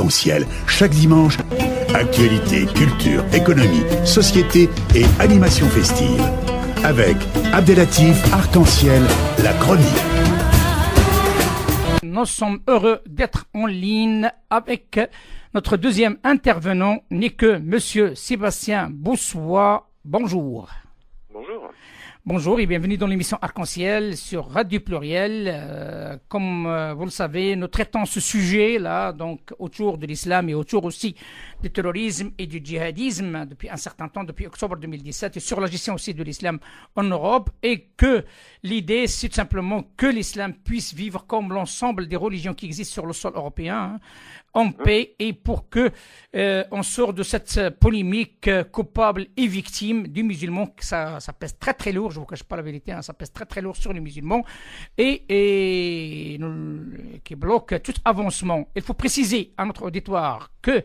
Arc-en-Ciel, chaque dimanche, actualité, culture, économie, société et animation festive. Avec Abdelatif Arc-en-Ciel, la chronique. Nous sommes heureux d'être en ligne avec notre deuxième intervenant, n'est que Monsieur Sébastien Boussois. Bonjour. Bonjour. Bonjour et bienvenue dans l'émission Arc-en-Ciel sur Radio Pluriel. Comme vous le savez, nous traitons ce sujet-là, donc autour de l'islam et autour aussi du terrorisme et du djihadisme depuis un certain temps, depuis octobre 2017, et sur la gestion aussi de l'islam en Europe, et que l'idée, c'est tout simplement que l'islam puisse vivre comme l'ensemble des religions qui existent sur le sol européen, en paix, et pour que on sorte de cette polémique coupable et victime du musulman. Ça pèse très très lourd, je ne vous cache pas la vérité, ça pèse très très lourd sur les musulmans et qui bloque tout avancement. Il faut préciser à notre auditoire que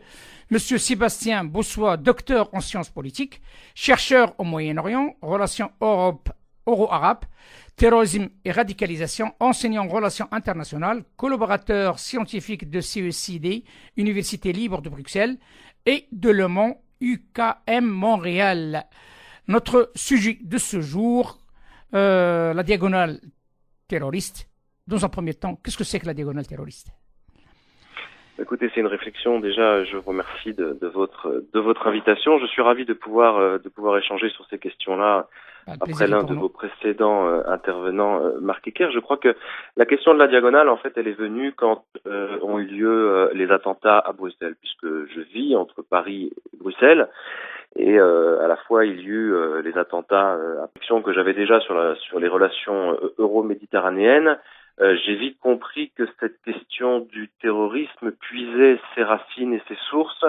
M. Sébastien Boussois, docteur en sciences politiques, chercheur au Moyen-Orient, relations euro-arabes, terrorisme et radicalisation, enseignant en relations internationales, collaborateur scientifique de CECD, Université libre de Bruxelles, et de Le Mans, UKM Montréal. Notre sujet de ce jour, la diagonale terroriste. Dans un premier temps, qu'est-ce que c'est que la diagonale terroriste ? Écoutez, c'est une réflexion. Déjà, je vous remercie de votre invitation. Je suis ravi de pouvoir échanger sur ces questions-là après l'un de vos précédents intervenants, Marc Ecker. Je crois que la question de la diagonale, en fait, elle est venue quand ont eu lieu les attentats à Bruxelles, puisque je vis entre Paris et Bruxelles. Et à la fois, il y eut les attentats, que j'avais déjà sur les relations euro-méditerranéennes. J'ai vite compris que cette question du terrorisme puisait ses racines et ses sources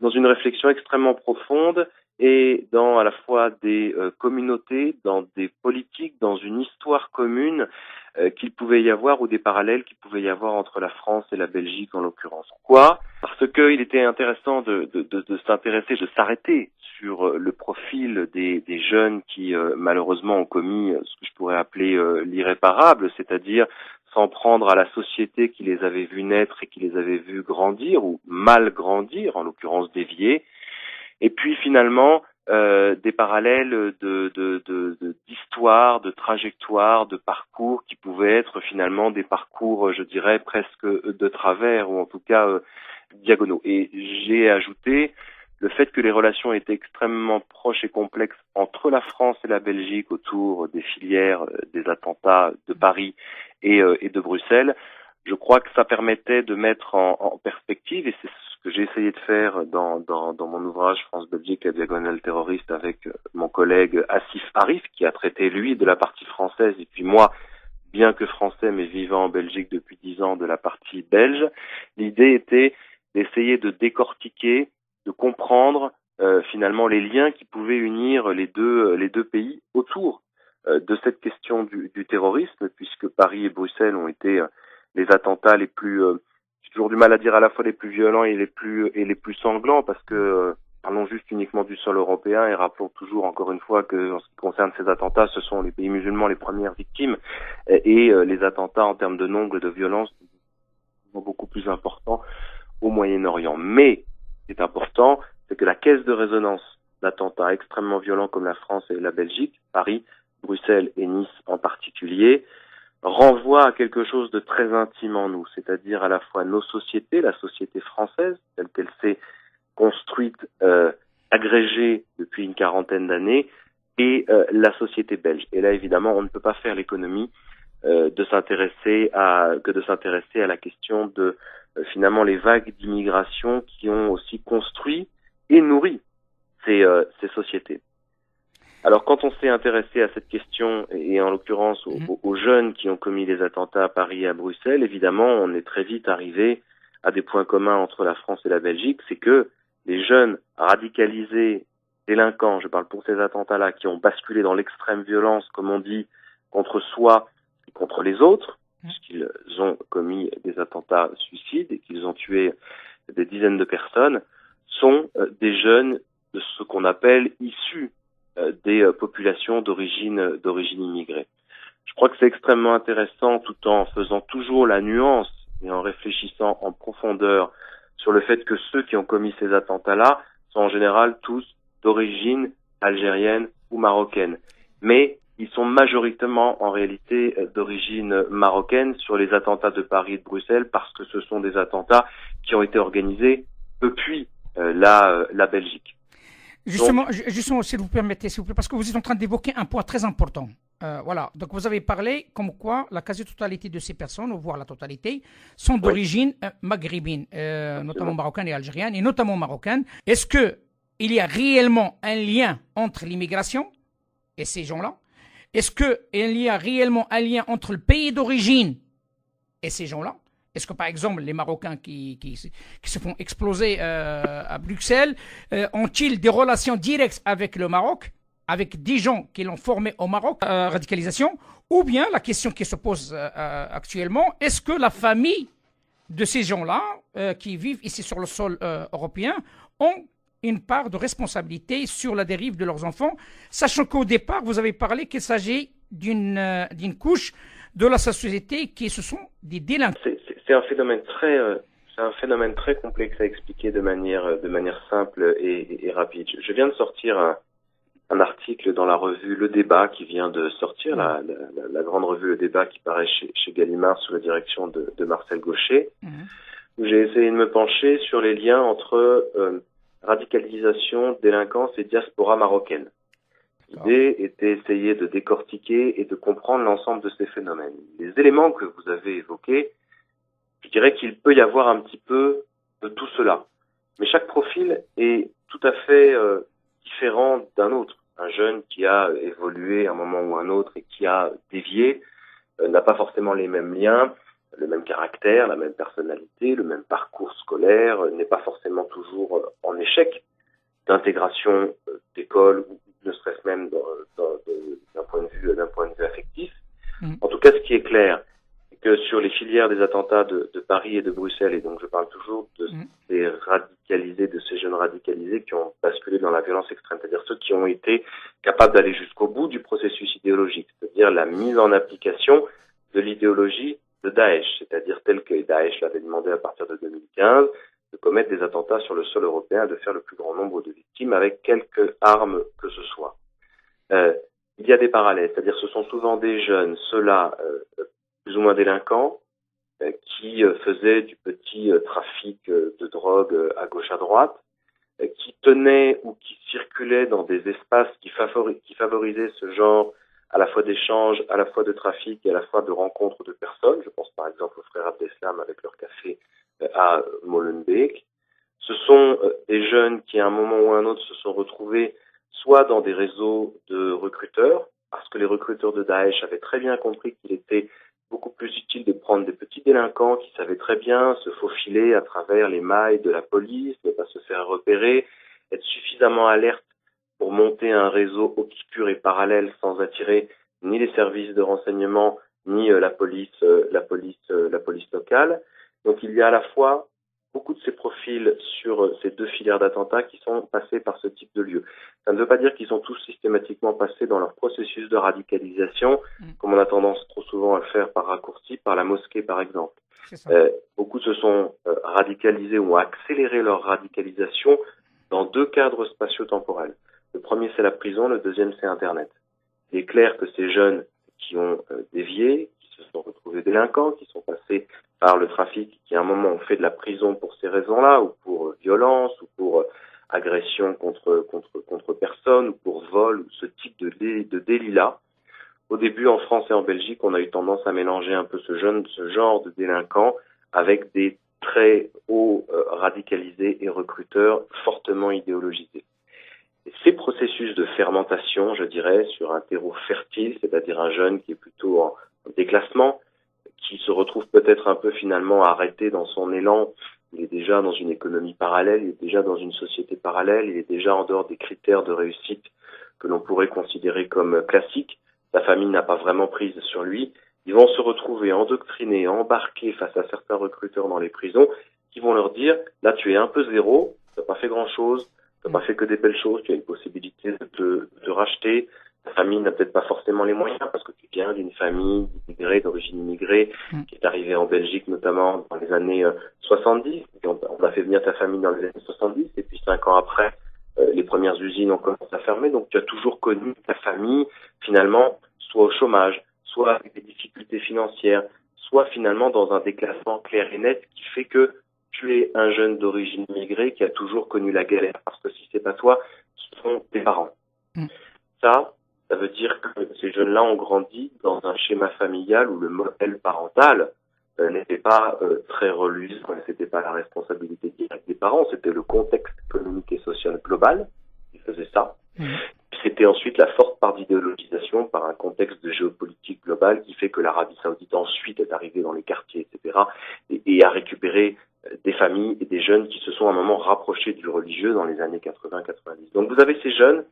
dans une réflexion extrêmement profonde et dans à la fois des communautés, dans des politiques, dans une histoire commune qu'il pouvait y avoir, ou des parallèles qu'il pouvait y avoir entre la France et la Belgique en l'occurrence. Pourquoi ? Parce qu'il était intéressant de s'intéresser, de s'arrêter sur le profil des jeunes qui malheureusement ont commis ce que je pourrais appeler l'irréparable, c'est-à-dire s'en prendre à la société qui les avait vus naître et qui les avait vus grandir ou mal grandir, en l'occurrence dévier. Et puis finalement des parallèles d'histoire, de trajectoire, de parcours qui pouvaient être finalement des parcours, je dirais, presque de travers ou en tout cas diagonaux. Et j'ai ajouté le fait que les relations étaient extrêmement proches et complexes entre la France et la Belgique autour des filières des attentats de Paris et de Bruxelles. Je crois que ça permettait de mettre en perspective, et c'est ce que j'ai essayé de faire dans mon ouvrage France-Belgique, la diagonale terroriste, avec mon collègue Asif Arif, qui a traité, lui, de la partie française, et puis moi, bien que français, mais vivant en Belgique depuis 10 ans, de la partie belge. L'idée était d'essayer de décortiquer, de comprendre finalement les liens qui pouvaient unir les deux pays autour de cette question du terrorisme, puisque Paris et Bruxelles ont été les attentats les plus, j'ai toujours du mal à dire à la fois les plus violents et les plus sanglants, parce que parlons juste uniquement du sol européen et rappelons toujours encore une fois que en ce qui concerne ces attentats, ce sont les pays musulmans les premières victimes et les attentats en termes de nombre et de violence sont beaucoup plus importants au Moyen-Orient. Mais ce qui est important, c'est que la caisse de résonance d'attentats extrêmement violents comme la France et la Belgique, Paris, Bruxelles et Nice en particulier, renvoie à quelque chose de très intime en nous, c'est-à-dire à la fois nos sociétés, la société française, telle qu'elle s'est construite, agrégée depuis une quarantaine d'années, et la société belge. Et là, évidemment, on ne peut pas faire l'économie de s'intéresser à la question de finalement les vagues d'immigration qui ont aussi construit et nourri ces sociétés. Alors quand on s'est intéressé à cette question, et en l'occurrence aux jeunes qui ont commis les attentats à Paris et à Bruxelles, évidemment on est très vite arrivé à des points communs entre la France et la Belgique, c'est que les jeunes radicalisés, délinquants, je parle pour ces attentats-là, qui ont basculé dans l'extrême violence, comme on dit, contre soi et contre les autres, puisqu'ils ont commis des attentats suicides et qu'ils ont tué des dizaines de personnes, sont des jeunes de ce qu'on appelle issus des populations d'origine immigrée. Je crois que c'est extrêmement intéressant, tout en faisant toujours la nuance et en réfléchissant en profondeur sur le fait que ceux qui ont commis ces attentats-là sont en général tous d'origine algérienne ou marocaine. Mais ils sont majoritairement en réalité d'origine marocaine sur les attentats de Paris et de Bruxelles parce que ce sont des attentats qui ont été organisés depuis la Belgique. Justement, si vous permettez, s'il vous plaît, parce que vous êtes en train d'évoquer un point très important. Voilà, donc vous avez parlé comme quoi la quasi-totalité de ces personnes, voire la totalité, sont d'origine maghrébine, notamment marocaine et algérienne, et notamment marocaine. Est-ce qu'il y a réellement un lien entre l'immigration et ces gens-là? Est-ce qu'il y a réellement un lien entre le pays d'origine et ces gens-là? Est-ce que, par exemple, les Marocains qui se font exploser à Bruxelles ont-ils des relations directes avec le Maroc, avec des gens qui l'ont formé au Maroc, radicalisation? Ou bien, la question qui se pose actuellement, est-ce que la famille de ces gens-là qui vivent ici sur le sol européen ont une part de responsabilité sur la dérive de leurs enfants, sachant qu'au départ, vous avez parlé qu'il s'agit d'une couche de la société qui ce sont des délinquants. C'est un phénomène très complexe à expliquer de manière simple et rapide. Je viens de sortir un article dans la revue Le Débat qui vient de sortir, la grande revue Le Débat qui paraît chez Gallimard sous la direction de Marcel Gaucher, où j'ai essayé de me pencher sur les liens entre radicalisation, délinquance et diaspora marocaine. L'idée était d'essayer de décortiquer et de comprendre l'ensemble de ces phénomènes. Les éléments que vous avez évoqués, je dirais qu'il peut y avoir un petit peu de tout cela. Mais chaque profil est tout à fait différent d'un autre. Un jeune qui a évolué à un moment ou un autre et qui a dévié n'a pas forcément les mêmes liens, le même caractère, la même personnalité, le même parcours scolaire, n'est pas forcément toujours en échec d'intégration d'école ou ne serait-ce même d'un point de vue affectif. En tout cas, ce qui est clair, c'est que sur les filières des attentats de Paris et de Bruxelles, et donc je parle toujours de ces radicalisés, de ces jeunes radicalisés qui ont basculé dans la violence extrême, c'est-à-dire ceux qui ont été capables d'aller jusqu'au bout du processus idéologique, c'est-à-dire la mise en application de l'idéologie de Daesh, c'est-à-dire tel que Daesh l'avait demandé à partir de 2015, de commettre des attentats sur le sol européen, de faire le plus grand nombre de victimes avec quelques armes que ce soit. Il y a des parallèles, c'est-à-dire ce sont souvent des jeunes, ceux-là plus ou moins délinquants, qui faisaient du petit trafic de drogue à gauche à droite, qui tenaient ou qui circulaient dans des espaces qui favorisaient ce genre à la fois d'échange, à la fois de trafic et à la fois de rencontres de personnes. Je pense par exemple aux frères Abdeslam avec leur café à Molenbeek. Ce sont des jeunes qui à un moment ou à un autre se sont retrouvés soit dans des réseaux de recruteurs, parce que les recruteurs de Daesh avaient très bien compris qu'il était beaucoup plus utile de prendre des petits délinquants qui savaient très bien se faufiler à travers les mailles de la police, ne pas se faire repérer, être suffisamment alerte pour monter un réseau obscur et parallèle sans attirer ni les services de renseignement ni la police locale. Donc il y a à la fois beaucoup de ces profils sur ces deux filières d'attentats qui sont passés par ce type de lieu. Ça ne veut pas dire qu'ils sont tous systématiquement passés dans leur processus de radicalisation, comme on a tendance trop souvent à le faire par raccourci, par la mosquée par exemple. Beaucoup se sont radicalisés ou ont accéléré leur radicalisation dans deux cadres spatio-temporels. Le premier, c'est la prison, le deuxième, c'est Internet. Il est clair que ces jeunes qui ont dévié, qui se sont retrouvés délinquants, qui sont passés par le trafic, qui à un moment ont fait de la prison pour ces raisons-là, ou pour violence, ou pour agression contre personne, ou pour vol, ou ce type de délit-là. Au début, en France et en Belgique, on a eu tendance à mélanger un peu ce genre de délinquants avec des très hauts radicalisés et recruteurs fortement idéologisés. Et ces processus de fermentation, je dirais, sur un terreau fertile, c'est-à-dire un jeune qui est plutôt en déclassement, qui se retrouve peut-être un peu finalement arrêté dans son élan, il est déjà dans une économie parallèle, il est déjà dans une société parallèle, il est déjà en dehors des critères de réussite que l'on pourrait considérer comme classiques, sa famille n'a pas vraiment prise sur lui, ils vont se retrouver endoctrinés, embarqués face à certains recruteurs dans les prisons, qui vont leur dire, là tu es un peu zéro, tu n'as pas fait grand-chose, tu n'as pas fait que des belles choses, tu as une possibilité de racheter, ta famille n'a peut-être pas forcément les moyens parce que tu viens d'une famille immigrée, d'origine immigrée, qui est arrivée en Belgique notamment dans les années 70. Et on a fait venir ta famille dans les années 70 et puis 5 ans après, les premières usines ont commencé à fermer. Donc tu as toujours connu ta famille finalement soit au chômage, soit avec des difficultés financières, soit finalement dans un déclassement clair et net qui fait que tu es un jeune d'origine immigrée qui a toujours connu la galère parce que si c'est pas toi, ce sont tes parents. Ça veut dire que ces jeunes-là ont grandi dans un schéma familial où le modèle parental n'était pas très reluisant, c'était pas la responsabilité directe des parents, c'était le contexte économique et social global qui faisait ça. C'était ensuite la forte part d'idéologisation par un contexte de géopolitique globale qui fait que l'Arabie Saoudite ensuite est arrivée dans les quartiers, etc., et a récupéré des familles et des jeunes qui se sont à un moment rapprochés du religieux dans les années 80-90. Donc vous avez ces jeunes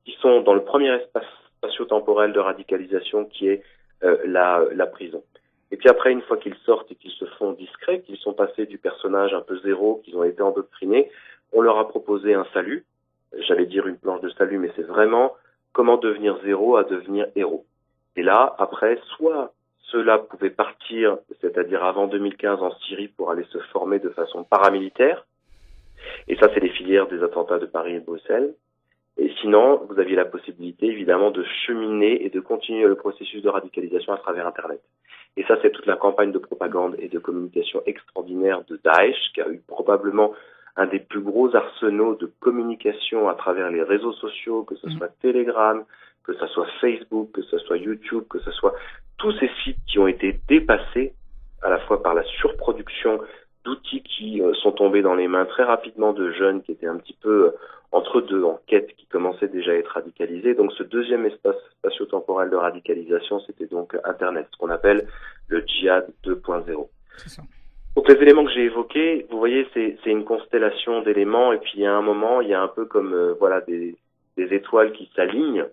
qui sont dans le premier espace spatio-temporel de radicalisation qui est la prison. Et puis après, une fois qu'ils sortent et qu'ils se font discrets, qu'ils sont passés du personnage un peu zéro, qu'ils ont été endoctrinés, on leur a proposé un salut. J'allais dire une planche de salut, mais c'est vraiment comment devenir zéro à devenir héros. Et là, après, soit ceux-là pouvaient partir, c'est-à-dire avant 2015 en Syrie pour aller se former de façon paramilitaire. Et ça, c'est les filières des attentats de Paris et de Bruxelles. Et sinon, vous aviez la possibilité, évidemment, de cheminer et de continuer le processus de radicalisation à travers Internet. Et ça, c'est toute la campagne de propagande et de communication extraordinaire de Daesh, qui a eu probablement un des plus gros arsenaux de communication à travers les réseaux sociaux, que ce soit Telegram, que ce soit Facebook, que ce soit YouTube, que ce soit tous ces sites qui ont été dépassés à la fois par la surproduction d'outils qui sont tombés dans les mains très rapidement de jeunes qui étaient un petit peu entre deux en quête, qui commençaient déjà à être radicalisés. Donc ce deuxième espace spatio-temporel de radicalisation, c'était donc Internet, ce qu'on appelle le djihad 2.0. C'est ça. Donc les éléments que j'ai évoqués, vous voyez, c'est une constellation d'éléments, et puis il y a un moment, il y a un peu comme voilà des étoiles qui s'alignent.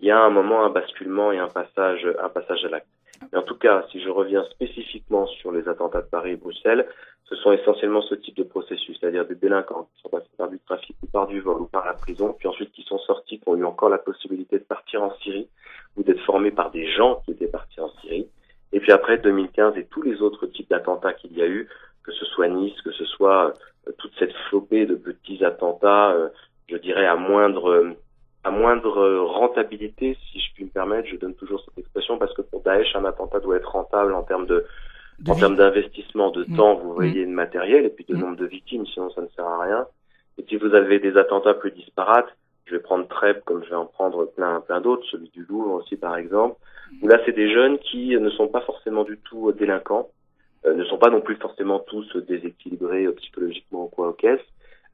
Il y a un moment, un basculement et un passage à l'acte. Mais en tout cas, si je reviens spécifiquement sur les attentats de Paris et Bruxelles, ce sont essentiellement ce type de processus, c'est-à-dire des délinquants qui sont passés par du trafic ou par du vol ou par la prison, puis ensuite qui sont sortis, qui ont eu encore la possibilité de partir en Syrie ou d'être formés par des gens qui étaient partis en Syrie. Et puis après 2015 et tous les autres types d'attentats qu'il y a eu, que ce soit Nice, que ce soit toute cette flopée de petits attentats, je dirais à moindre rentabilité, si je puis me permettre, je donne toujours cette expression parce que pour Daesh, un attentat doit être rentable en termes d'investissement, de temps, vous voyez, de matériel, et puis de nombre de victimes, sinon ça ne sert à rien. Et si vous avez des attentats plus disparates, je vais prendre Trèbes comme je vais en prendre plein d'autres, celui du Louvre aussi par exemple, où là c'est des jeunes qui ne sont pas forcément du tout délinquants, ne sont pas non plus forcément tous déséquilibrés psychologiquement ou quoi aux caisses,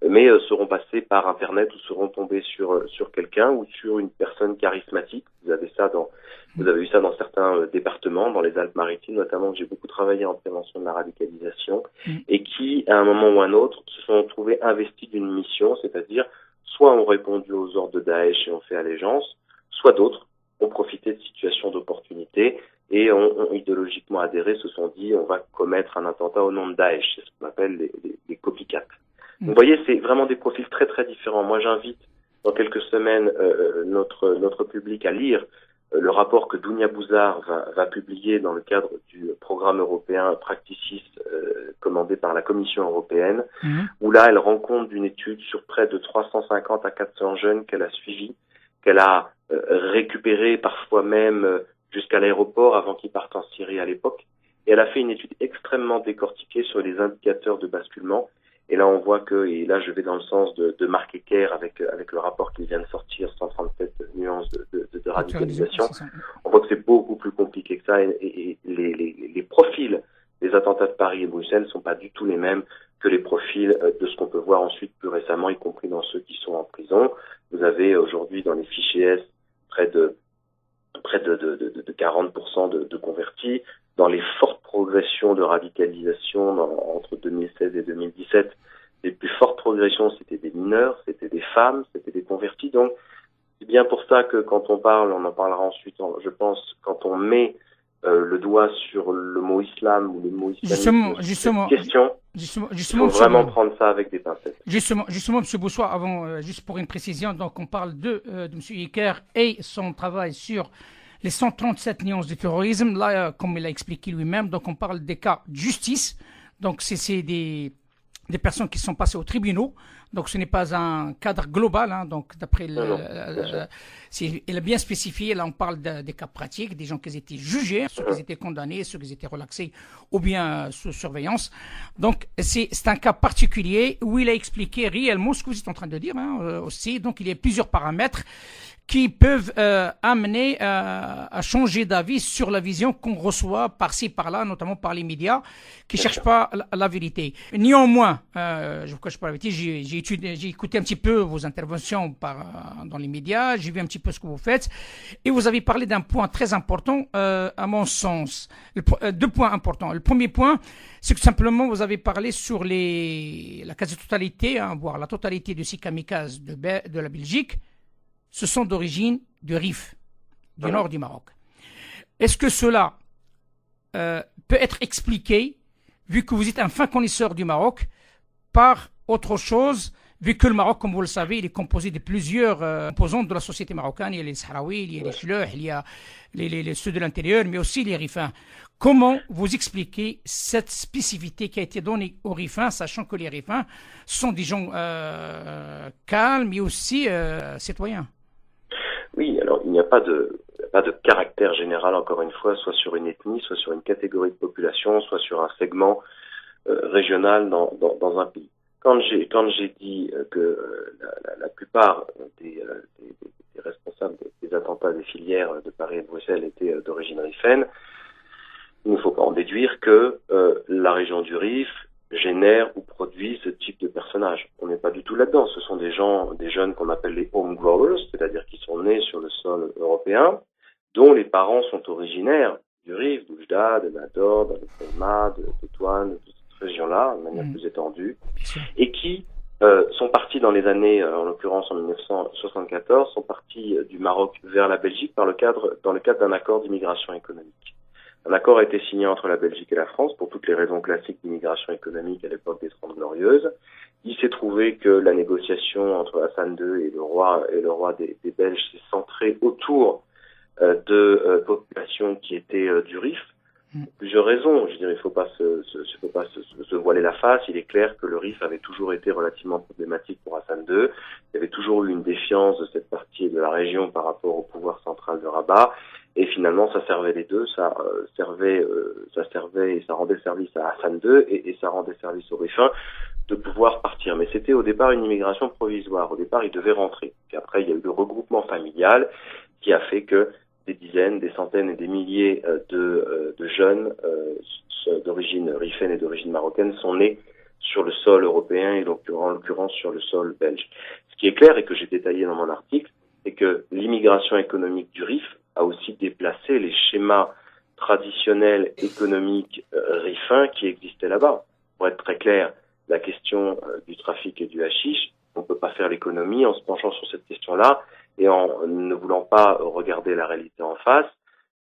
mais seront passés par Internet ou seront tombés sur quelqu'un ou sur une personne charismatique. Vous avez eu ça dans certains départements, dans les Alpes-Maritimes notamment, où j'ai beaucoup travaillé en prévention de la radicalisation, et qui, à un moment ou un autre, se sont trouvés investis d'une mission, c'est-à-dire soit ont répondu aux ordres de Daesh et ont fait allégeance, soit d'autres ont profité de situations d'opportunité et ont idéologiquement adhéré, se sont dit on va commettre un attentat au nom de Daesh, c'est ce qu'on appelle les copycats. Vous voyez, c'est vraiment des profils très très différents. Moi, j'invite dans quelques semaines notre public à lire le rapport que Dounia Bouzar va publier dans le cadre du programme européen Practicis commandé par la Commission européenne, où là, elle rend compte d'une étude sur près de 350 à 400 jeunes qu'elle a suivis, qu'elle a récupérés parfois même jusqu'à l'aéroport avant qu'ils partent en Syrie à l'époque. Et elle a fait une étude extrêmement décortiquée sur les indicateurs de basculement. Et là, on voit que, et là, je vais dans le sens de Marc Ecker avec le rapport qui vient de sortir, 137 nuances de radicalisation. On voit que c'est beaucoup plus compliqué que ça et les profils des attentats de Paris et Bruxelles ne sont pas du tout les mêmes que les profils de ce qu'on peut voir ensuite plus récemment, y compris dans ceux qui sont en prison. Vous avez aujourd'hui dans les fichiers S près de 40% de convertis. Dans les fortes progressions de radicalisation entre 2016 et 2017, les plus fortes progressions, c'était des mineurs, c'était des femmes, c'était des convertis. Donc, c'est bien pour ça que quand on parle, on en parlera ensuite, je pense, quand on met le doigt sur le mot islam ou le mot islamisme, Justement, question. Il faut vraiment prendre ça avec des pincettes. Justement, M. Boussois, avant, juste pour une précision, donc on parle de M. Iker et son travail sur les 137 nuances du terrorisme. Là, comme il a expliqué lui-même, donc on parle des cas de justice. Donc c'est des personnes qui sont passées aux tribunaux. Donc ce n'est pas un cadre global. Hein, donc d'après il a bien spécifié. Là, on parle des cas pratiques, des gens qui étaient jugés, ceux qui étaient condamnés, ceux qui étaient relaxés ou bien sous surveillance. Donc c'est un cas particulier où il a expliqué réellement ce que vous êtes en train de dire aussi. Donc il y a plusieurs paramètres qui peuvent amener à changer d'avis sur la vision qu'on reçoit par-ci, par-là, notamment par les médias, qui ne cherchent pas la vérité. Néanmoins, je ne vous cache pas la vérité, j'ai écouté un petit peu vos interventions dans les médias, j'ai vu un petit peu ce que vous faites, et vous avez parlé d'un point très important, à mon sens. Deux points importants. Le premier point, c'est que simplement, vous avez parlé sur la quasi-totalité, voire la totalité de ces kamikazes de la Belgique, ce sont d'origine du Rif, du nord du Maroc. Est-ce que cela peut être expliqué, vu que vous êtes un fin connaisseur du Maroc, par autre chose, vu que le Maroc, comme vous le savez, il est composé de plusieurs composantes de la société marocaine. Il y a les Sahraouis, il y a les Chleuh, il y a ceux de l'intérieur, mais aussi les Rifins. Comment vous expliquez cette spécificité qui a été donnée aux Rifins, sachant que les Rifins sont des gens calmes, mais aussi citoyens? Oui, alors il n'y a pas de caractère général, encore une fois, soit sur une ethnie, soit sur une catégorie de population, soit sur un segment régional dans un pays. Quand j'ai dit que la plupart des responsables des attentats des filières de Paris et de Bruxelles étaient d'origine rifaine, il ne faut pas en déduire que la région du Rif génère ou produit ce type de personnages. On n'est pas du tout là-dedans. Ce sont des jeunes qu'on appelle les home growers, c'est-à-dire qui sont nés sur le sol européen, dont les parents sont originaires du Rif, d'Oujda, de Nador, de Selma, de Tétouan, de cette région-là, de manière plus étendue, et qui sont partis dans les années, en l'occurrence en 1974, sont partis du Maroc vers la Belgique dans le cadre d'un accord d'immigration économique. Un accord a été signé entre la Belgique et la France pour toutes les raisons classiques d'immigration économique à l'époque des Trente Glorieuses. Il s'est trouvé que la négociation entre Hassan II et le roi des Belges s'est centrée autour de populations qui étaient du Rif. Pour plusieurs raisons. Je dirais, il faut pas se voiler la face. Il est clair que le Rif avait toujours été relativement problématique pour Hassan II. Il y avait toujours eu une défiance de cette partie de la région par rapport au pouvoir central de Rabat. Et finalement, ça servait les deux. Ça servait et ça rendait service à Hassan II et ça rendait service aux Rifins de pouvoir partir. Mais c'était au départ une immigration provisoire. Au départ, ils devaient rentrer. Puis après, il y a eu le regroupement familial qui a fait que des dizaines, des centaines et des milliers de jeunes d'origine rifaine et d'origine marocaine sont nés sur le sol européen et donc en l'occurrence sur le sol belge. Ce qui est clair et que j'ai détaillé dans mon article, c'est que l'immigration économique du Rif a aussi déplacé les schémas traditionnels économiques rifins qui existaient là-bas. Pour être très clair, la question du trafic et du hashish, on ne peut pas faire l'économie en se penchant sur cette question-là et en ne voulant pas regarder la réalité en face.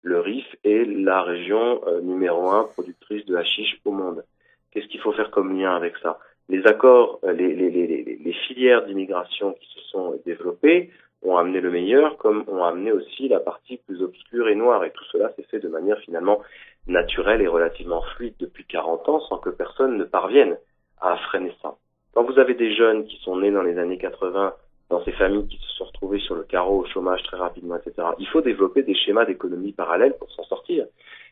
Le Rif est la région numéro 1 productrice de hashish au monde. Qu'est-ce qu'il faut faire comme lien avec ça? Les accords, les filières d'immigration qui se sont développées ont amené le meilleur, comme ont amené aussi la partie plus obscure et noire. Et tout cela s'est fait de manière finalement naturelle et relativement fluide depuis 40 ans, sans que personne ne parvienne à freiner ça. Quand vous avez des jeunes qui sont nés dans les années 80, dans ces familles qui se sont retrouvées sur le carreau au chômage très rapidement, etc., il faut développer des schémas d'économie parallèles pour s'en sortir.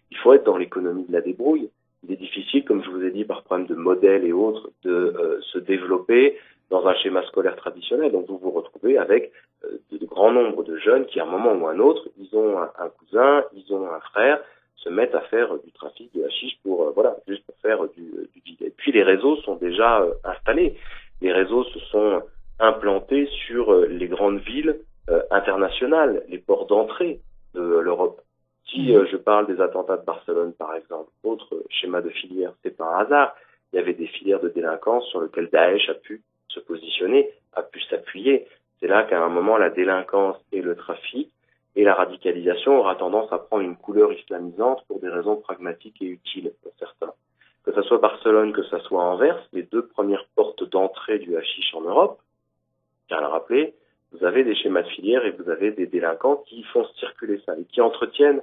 Il faut être dans l'économie de la débrouille. Il est difficile, comme je vous ai dit, par problème de modèles et autres, de se développer dans un schéma scolaire traditionnel. Donc vous vous retrouvez avec de grands nombres de jeunes qui, à un moment ou à un autre, ils ont un cousin, ils ont un frère, se mettent à faire du trafic de hashish juste pour faire du deal. Et puis les réseaux sont déjà installés. Les réseaux se sont implantés sur les grandes villes internationales, les ports d'entrée de l'Europe. Si je parle des attentats de Barcelone, par exemple, autre schéma de filière, c'est pas un hasard. Il y avait des filières de délinquance sur lesquelles Daesh a pu se positionner, a pu s'appuyer. C'est là qu'à un moment, la délinquance et le trafic et la radicalisation aura tendance à prendre une couleur islamisante pour des raisons pragmatiques et utiles pour certains. que ce soit Barcelone, que ce soit Anvers, les deux premières portes d'entrée du hashish en Europe, car à le rappeler, vous avez des schémas de filière et vous avez des délinquants qui font circuler ça et qui entretiennent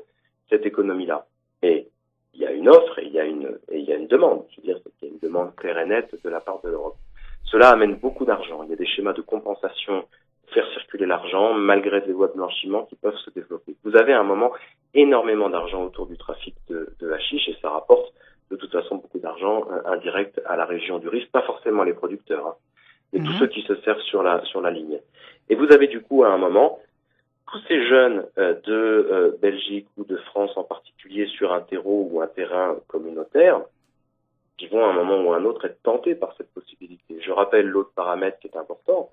cette économie-là. Et il y a une offre et il y a une demande. Je veux dire, qu'il y a une demande claire et nette de la part de l'Europe. Cela amène beaucoup d'argent. Il y a des schémas de compensation pour faire circuler l'argent malgré des lois de blanchiment qui peuvent se développer. Vous avez à un moment énormément d'argent autour du trafic de hashish et ça rapporte de toute façon beaucoup d'argent indirect à la région du Rif, pas forcément les producteurs, hein, mais tous ceux qui se servent sur la ligne. Et vous avez du coup à un moment tous ces jeunes de Belgique ou de France en particulier sur un terreau ou un terrain communautaire qui vont à un moment ou à un autre être tentés par cette possibilité. Je rappelle l'autre paramètre qui est important,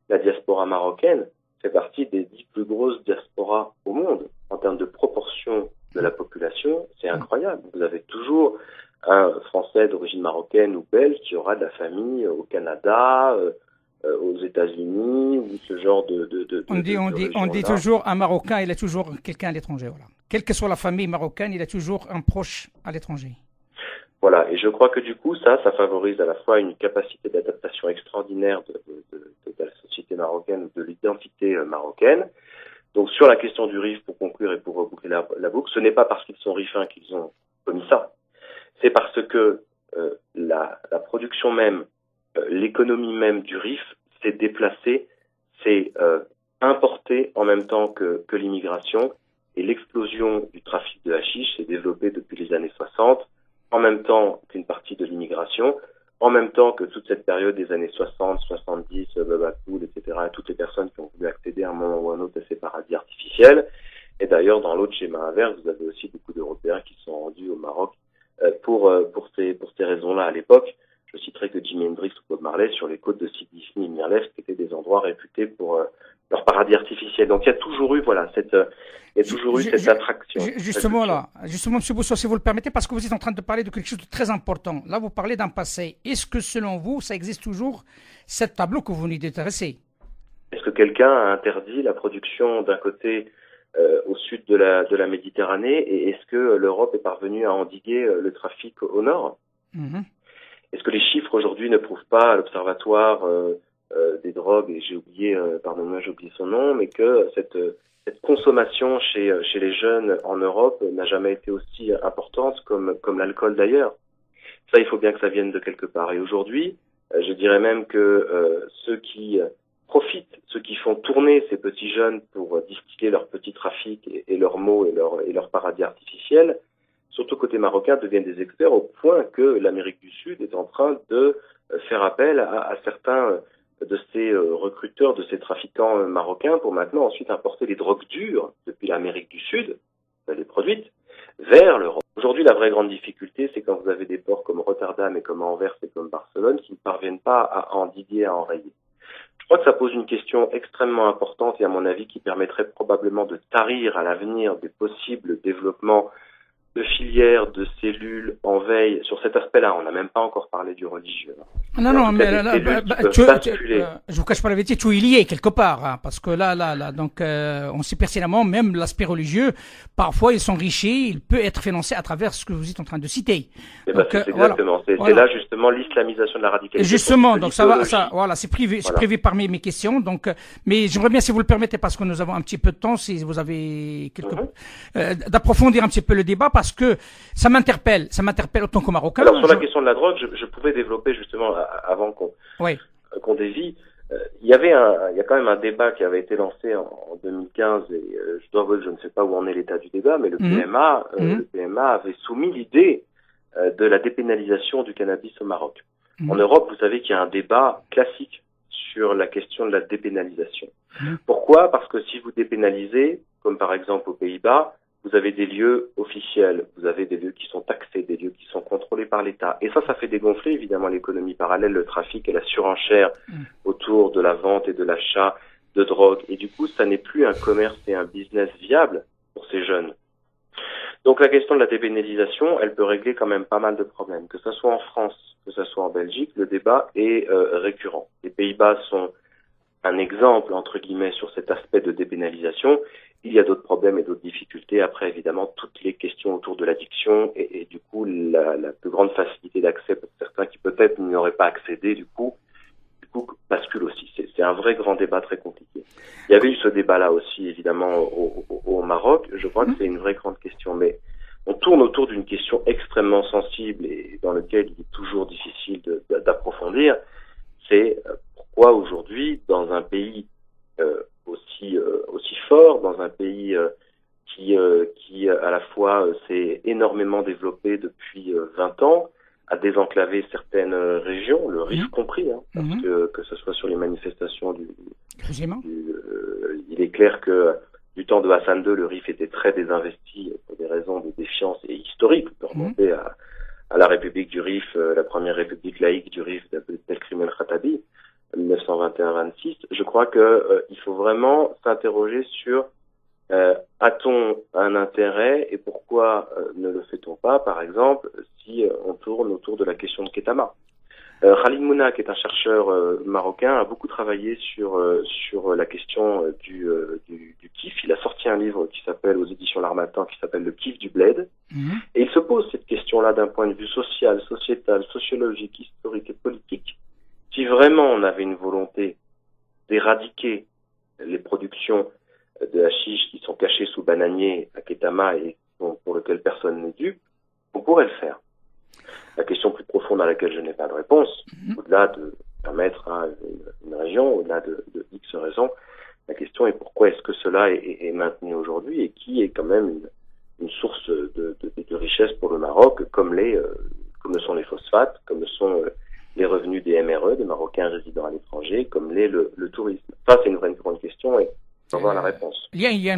la diaspora marocaine fait partie des 10 plus grosses diasporas au monde. En termes de proportion de la population, c'est incroyable. Vous avez toujours un Français d'origine marocaine ou belge qui aura de la famille au Canada, aux États-Unis ou ce genre on dit toujours un Marocain, il a toujours quelqu'un à l'étranger. Voilà. Quelle que soit la famille marocaine, il a toujours un proche à l'étranger. Voilà, et je crois que du coup, ça favorise à la fois une capacité d'adaptation extraordinaire de la société marocaine, de l'identité marocaine. Donc sur la question du RIF, pour conclure et pour reboucler la boucle, ce n'est pas parce qu'ils sont rifains qu'ils ont commis ça. C'est parce que la production même, l'économie même du RIF s'est déplacée, s'est importée en même temps que l'immigration, et l'explosion du trafic de hashish s'est développée depuis les années 60, en même temps qu'une partie de l'immigration, en même temps que toute cette période des années 60, 70, Babacool, etc., toutes les personnes qui ont voulu accéder à un moment ou à un autre à ces paradis artificiels. Et d'ailleurs, dans l'autre schéma inverse, vous avez aussi beaucoup d'Européens qui sont rendus au Maroc pour ces raisons-là à l'époque. Je citerai que Jimi Hendrix ou Bob Marley sur les côtes de Sidi Ifni et Mirlef, qui étaient des endroits réputés pour leur paradis artificiel. Donc il y a toujours eu cette attraction. Justement, M. Bousso, si vous le permettez, parce que vous êtes en train de parler de quelque chose de très important. Là, vous parlez d'un passé. Est-ce que selon vous, ça existe toujours, ce tableau que vous venez de dresser? Est-ce que quelqu'un a interdit la production d'un côté au sud de la Méditerranée, et est-ce que l'Europe est parvenue à endiguer le trafic au nord? Est-ce que les chiffres aujourd'hui ne prouvent pas à l'Observatoire des drogues, et j'ai oublié son nom, mais que cette consommation chez les jeunes en Europe n'a jamais été aussi importante comme l'alcool d'ailleurs. Ça, il faut bien que ça vienne de quelque part. Et aujourd'hui, je dirais même que ceux qui profitent, ceux qui font tourner ces petits jeunes pour distiller leur petit trafic et leurs mots et leur paradis artificiel, surtout côté marocain, deviennent des experts au point que l'Amérique du Sud est en train de faire appel à certains de ces recruteurs, de ces trafiquants marocains pour maintenant ensuite importer les drogues dures depuis l'Amérique du Sud, les produites, vers l'Europe. Aujourd'hui, la vraie grande difficulté, c'est quand vous avez des ports comme Rotterdam et comme Anvers et comme Barcelone qui ne parviennent pas à endiguer, à enrayer. Je crois que ça pose une question extrêmement importante et à mon avis qui permettrait probablement de tarir à l'avenir des possibles développements de filières, de cellules en veille sur cet aspect-là. On n'a même pas encore parlé du religieux. Non, mais je vous cache pas la vérité, tout est lié quelque part, hein, parce que là, donc, on sait pertinemment, même l'aspect religieux, parfois, ils s'enrichit, il peut être financé à travers ce que vous êtes en train de citer. C'est exactement. C'est là, justement, l'islamisation de la radicalité. Justement, donc c'est privé parmi mes questions, donc, mais j'aimerais bien, si vous le permettez, parce que nous avons un petit peu de temps, si vous avez d'approfondir un petit peu le débat, parce que ça m'interpelle autant qu'au Marocain. Alors, sur la question de la drogue, je pouvais développer justement avant qu'on dévie. Il y a quand même un débat qui avait été lancé en 2015 et je dois avouer que je ne sais pas où en est l'état du débat, mais le PMA avait soumis l'idée de la dépénalisation du cannabis au Maroc. En Europe, vous savez qu'il y a un débat classique sur la question de la dépénalisation. Pourquoi? Parce que si vous dépénalisez, comme par exemple aux Pays-Bas, vous avez des lieux officiels, vous avez des lieux qui sont taxés, des lieux qui sont contrôlés par l'État. Et ça fait dégonfler évidemment l'économie parallèle, le trafic et la surenchère autour de la vente et de l'achat de drogue. Et du coup, ça n'est plus un commerce et un business viable pour ces jeunes. Donc la question de la dépénalisation, elle peut régler quand même pas mal de problèmes. Que ce soit en France, que ce soit en Belgique, le débat est récurrent. Les Pays-Bas sont un exemple, entre guillemets, sur cet aspect de dépénalisation. Il y a d'autres problèmes et d'autres difficultés. Après, évidemment, toutes les questions autour de l'addiction et du coup, la plus grande facilité d'accès pour certains qui peut-être n'y auraient pas accédé, du coup, bascule aussi. C'est un vrai grand débat très compliqué. Il y avait eu ce débat-là aussi, évidemment, au Maroc. Je crois que c'est une vraie grande question, mais on tourne autour d'une question extrêmement sensible et dans laquelle il est toujours difficile d'approfondir. C'est pourquoi aujourd'hui, dans un pays aussi fort, dans un pays qui à la fois s'est énormément développé depuis 20 ans, a désenclavé certaines régions, le Rif compris, parce que ce soit sur les manifestations il est clair que du temps de Hassan II, le Rif était très désinvesti pour des raisons de défiance et historiques. On peut remonter à la République du Rif, la première République laïque du Rif d'Abdelkrim el-Khattabi, 1921-26. Je crois que il faut vraiment s'interroger sur a-t-on un intérêt et pourquoi ne le fait-on pas, par exemple, si on tourne autour de la question de Ketama. Khalid Mouna, qui est un chercheur marocain, a beaucoup travaillé sur la question du kiff. Il a sorti un livre qui s'appelle, aux éditions L'Harmattan, qui s'appelle Le kiff du bled. Et il se pose cette question-là d'un point de vue social, sociétal, sociologique, historique et politique. Si vraiment on avait une volonté d'éradiquer les productions de hashish qui sont cachées sous bananier à Ketama et pour lesquelles personne n'est dupe, on pourrait le faire. La question plus profonde à laquelle je n'ai pas de réponse, au-delà de permettre à une région, au-delà de X raisons, la question est pourquoi est-ce que cela est maintenu aujourd'hui et qui est quand même une source de richesse pour le Maroc, comme le sont les phosphates, comme le sont les revenus des MRE, des Marocains résidant à l'étranger, comme l'est le tourisme. Ça, c'est une vraie grande question et on va avoir la réponse. Il y a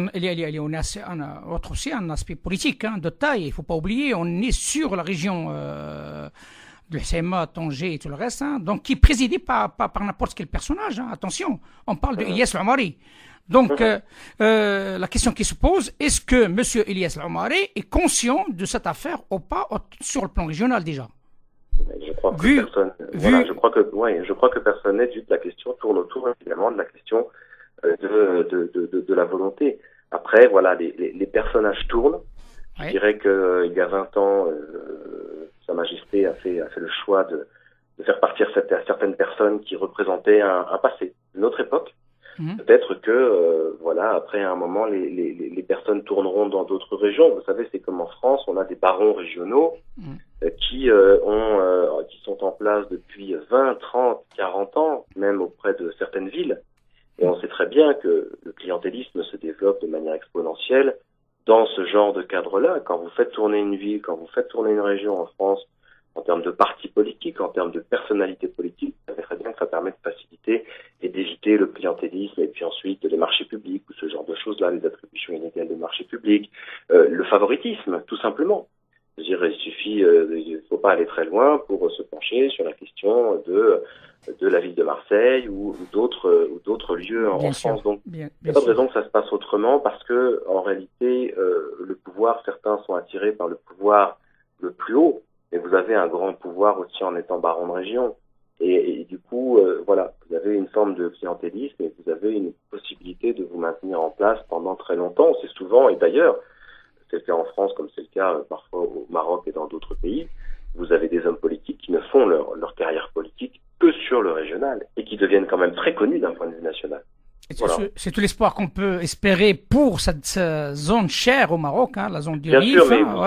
aussi un aspect politique de taille. Il ne faut pas oublier, on est sur la région de Hsema, Tanger et tout le reste, donc qui est présidé par n'importe quel personnage. Attention, on parle de Ilyes Al-Omari. Donc, la question qui se pose, est-ce que M. Ilyes Al-Omari est conscient de cette affaire ou pas sur le plan régional déjà? Je crois que personne n'est dupe. La question tourne autour évidemment de la question de la volonté. Après, voilà, les personnages tournent. Je dirais que il y a 20 ans, Sa Majesté a fait le choix de faire partir certaines personnes qui représentaient un passé, une autre époque. Peut-être que après un moment les personnes tourneront dans d'autres régions. Vous savez, c'est comme en France, on a des barons régionaux qui sont en place depuis 20, 30, 40 ans, même auprès de certaines villes. Et on sait très bien que le clientélisme se développe de manière exponentielle dans ce genre de cadre-là. Quand vous faites tourner une ville, quand vous faites tourner une région en France, en termes de partis politiques, en termes de personnalité politique, vous savez très bien que ça permet de faciliter et d'éviter le clientélisme et puis ensuite les marchés publics ou ce genre de choses-là, les attributions inégales de marchés publics, le favoritisme, tout simplement. Je veux dire, il faut pas aller très loin pour se pencher sur la question de la ville de Marseille ou d'autres lieux en France. Donc, il n'y a pas de raison que ça se passe autrement parce que, en réalité, le pouvoir, certains sont attirés par le pouvoir le plus haut, mais vous avez un grand pouvoir aussi en étant baron de région. Et du coup, vous avez une forme de clientélisme et vous avez une possibilité de vous maintenir en place pendant très longtemps. C'est souvent, et d'ailleurs, c'est le cas en France comme c'est le cas parfois au Maroc et dans d'autres pays, vous avez des hommes politiques qui ne font leur carrière politique que sur le régional et qui deviennent quand même très connus d'un point de vue national. Voilà. C'est tout l'espoir qu'on peut espérer pour cette zone chère au Maroc, la zone du Rif. Bien sûr, mais vous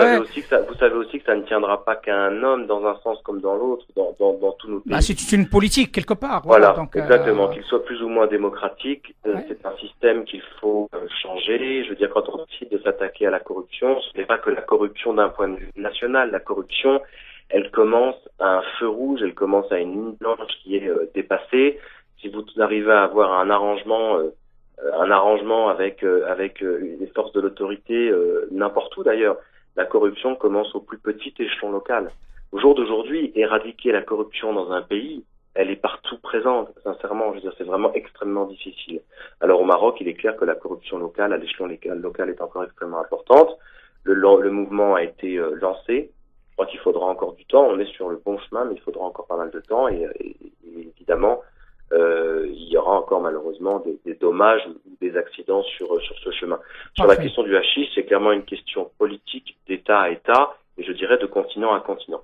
savez aussi que ça ne tiendra pas qu'à un homme dans un sens comme dans l'autre, dans tous nos pays. C'est une politique quelque part. Voilà, donc, exactement. Qu'il soit plus ou moins démocratique, c'est un système qu'il faut changer. Je veux dire, quand on décide de s'attaquer à la corruption, ce n'est pas que la corruption d'un point de vue national. La corruption, elle commence à un feu rouge, elle commence à une ligne blanche qui est dépassée. Si vous arrivez à avoir un arrangement avec les forces de l'autorité, n'importe où d'ailleurs, la corruption commence au plus petit échelon local. Au jour d'aujourd'hui, éradiquer la corruption dans un pays, elle est partout présente, sincèrement. Je veux dire, c'est vraiment extrêmement difficile. Alors au Maroc, il est clair que la corruption locale, à l'échelon local, est encore extrêmement importante. Le mouvement a été lancé. Je crois qu'il faudra encore du temps. On est sur le bon chemin, mais il faudra encore pas mal de temps. Et évidemment, il y aura encore malheureusement des dommages ou des accidents sur ce chemin. Sur Parfait. la question du hashish, c'est clairement une question politique d'État à État, et je dirais de continent à continent.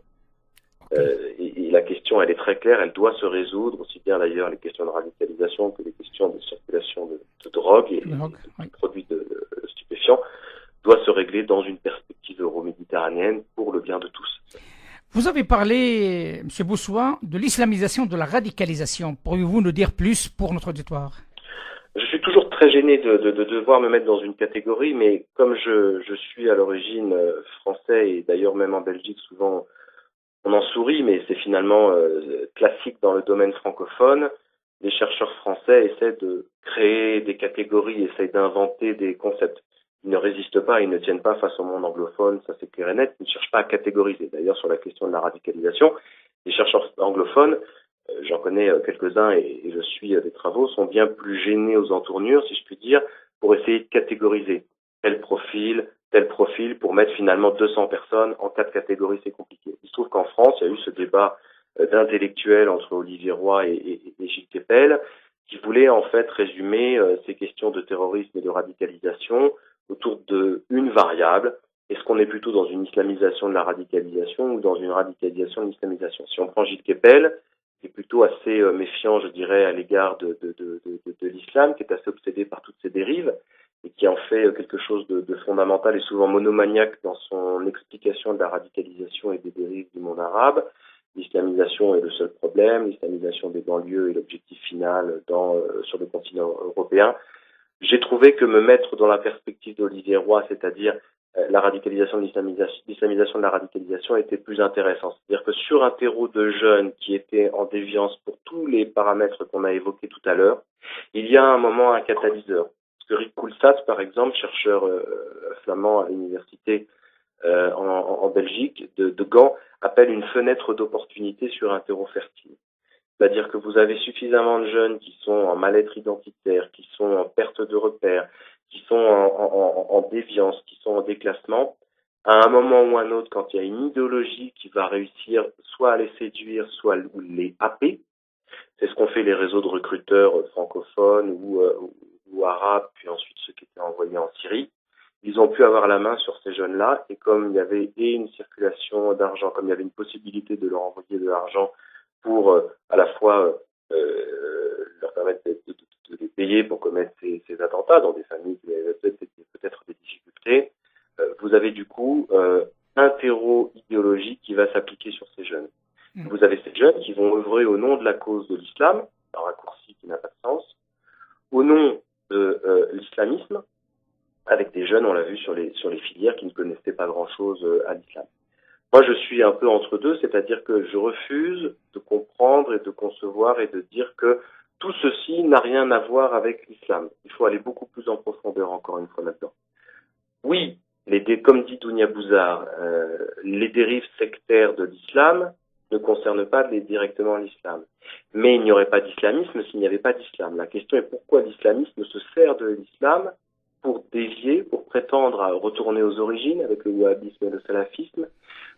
Et la question, elle est très claire, elle doit se résoudre, aussi bien d'ailleurs les questions de radicalisation que les questions de circulation de drogue et de produits de stupéfiants, doit se régler dans une perspective euro-méditerranéenne pour le bien de tous. Vous avez parlé, M. Boussoua, de l'islamisation, de la radicalisation. Pourriez-vous nous dire plus pour notre auditoire? Je suis toujours très gêné de devoir me mettre dans une catégorie, mais comme je suis à l'origine français, et d'ailleurs même en Belgique, souvent on en sourit, mais c'est finalement classique dans le domaine francophone, les chercheurs français essaient de créer des catégories, essaient d'inventer des concepts. Ils ne résistent pas, ils ne tiennent pas face au monde anglophone, ça c'est clair et net, ils ne cherchent pas à catégoriser. D'ailleurs, sur la question de la radicalisation, les chercheurs anglophones, j'en connais quelques-uns et je suis des travaux, sont bien plus gênés aux entournures, si je puis dire, pour essayer de catégoriser tel profil, pour mettre finalement 200 personnes en 4 catégories, c'est compliqué. Il se trouve qu'en France, il y a eu ce débat d'intellectuels entre Olivier Roy et Gilles Kepel, qui voulait en fait résumer ces questions de terrorisme et de radicalisation autour d'une variable. Est-ce qu'on est plutôt dans une islamisation de la radicalisation ou dans une radicalisation de l'islamisation? Si on prend Gilles Kepel, qui est plutôt assez méfiant, je dirais, à l'égard de l'islam, qui est assez obsédé par toutes ces dérives, et qui en fait quelque chose de fondamental et souvent monomaniaque dans son explication de la radicalisation et des dérives du monde arabe. L'islamisation est le seul problème, l'islamisation des banlieues est l'objectif final sur le continent européen. J'ai trouvé que me mettre dans la perspective d'Olivier Roy, c'est-à-dire la radicalisation de l'islamisation de la radicalisation, était plus intéressant. C'est-à-dire que sur un terreau de jeunes qui étaient en déviance pour tous les paramètres qu'on a évoqués tout à l'heure, il y a un moment un catalyseur. Parce que Rick Koolsat, par exemple, chercheur flamand à l'université en Belgique, de Gand, appelle une fenêtre d'opportunité sur un terreau fertile. C'est-à-dire que vous avez suffisamment de jeunes qui sont en mal-être identitaire, qui sont en perte de repères, qui sont en déviance, qui sont en déclassement. À un moment ou un autre, quand il y a une idéologie qui va réussir soit à les séduire, soit à les happer, c'est ce qu'ont fait les réseaux de recruteurs francophones ou arabes, puis ensuite ceux qui étaient envoyés en Syrie. Ils ont pu avoir la main sur ces jeunes-là, et comme il y avait une circulation d'argent, comme il y avait une possibilité de leur envoyer de l'argent pour à la fois leur permettre de les payer pour commettre ces attentats dans des familles qui avaient peut-être des difficultés, vous avez du coup un terreau idéologique qui va s'appliquer sur ces jeunes. Vous avez ces jeunes qui vont œuvrer au nom de la cause de l'islam, un raccourci qui n'a pas de sens, au nom de l'islamisme, avec des jeunes, on l'a vu sur les filières, qui ne connaissaient pas grand-chose à l'islam. Moi, je suis un peu entre deux, c'est-à-dire que je refuse de comprendre et de concevoir et de dire que tout ceci n'a rien à voir avec l'islam. Il faut aller beaucoup plus en profondeur, encore une fois, là-dedans. Oui, comme dit Dounia Bouzard, les dérives sectaires de l'islam ne concernent pas directement l'islam. Mais il n'y aurait pas d'islamisme s'il n'y avait pas d'islam. La question est pourquoi l'islamisme se sert de l'islam pour dévier, pour prétendre à retourner aux origines avec le wahhabisme et le salafisme.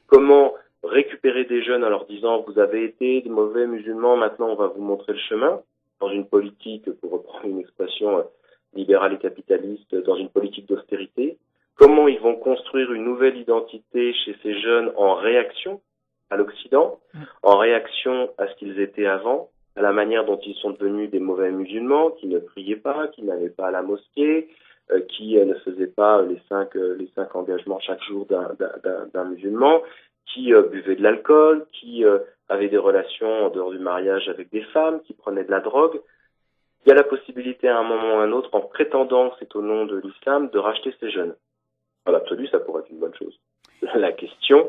Comment récupérer des jeunes en leur disant vous avez été des mauvais musulmans, maintenant on va vous montrer le chemin, dans une politique, pour reprendre une expression libérale et capitaliste, dans une politique d'austérité. Comment ils vont construire une nouvelle identité chez ces jeunes en réaction à l'Occident, en réaction à ce qu'ils étaient avant, à la manière dont ils sont devenus des mauvais musulmans, qui ne priaient pas, qui n'allaient pas à la mosquée, qui ne faisaient pas les cinq engagements chaque jour d'un musulman, qui buvaient de l'alcool, qui avaient des relations en dehors du mariage avec des femmes, qui prenaient de la drogue. Il y a la possibilité à un moment ou à un autre, en prétendant que c'est au nom de l'islam, de racheter ces jeunes. Dans l'absolu, ça pourrait être une bonne chose. La question